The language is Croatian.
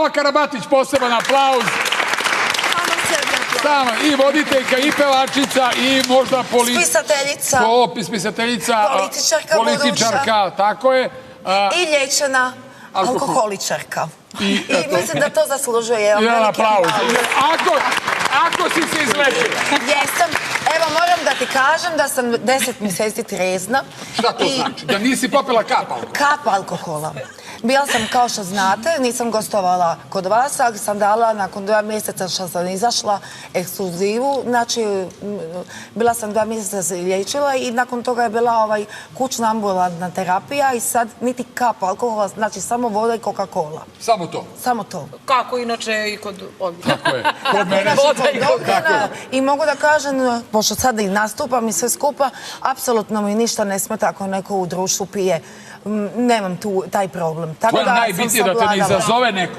Ala Karabatić, poseban aplauz. Samo, i voditeljka, i pevačica, i možda spisateljica, političarka, tako je. I liječena alkoholičarka. I mislim da to zaslužuje jedan aplauz. Ako si se izlečila. Jesam. Evo, moram da ti kažem da sam 10 mjeseci trezna. Šta to znači? Da nisi popila kap alkohola? Kap alkohola. Bila sam, kao što znate, nisam gostovala kod vas, ali sam dala nakon 2 mjeseca što sam izašla ekskluzivu. Znači, bila sam 2 mjeseca se liječila i nakon toga je bila kućna ambulantna terapija i sad niti kap alkohola, znači samo voda i Coca-Cola. Samo to? Samo to. Kako inače i kod ovih? Tako je. Kod mene. I mogu da kažem, pošto sad i nastupam i sve skupa, apsolutno mi ništa ne smeta ako neko u društvu pije. Nemam tu taj problem. To je najbitnije da te ne izazove neko.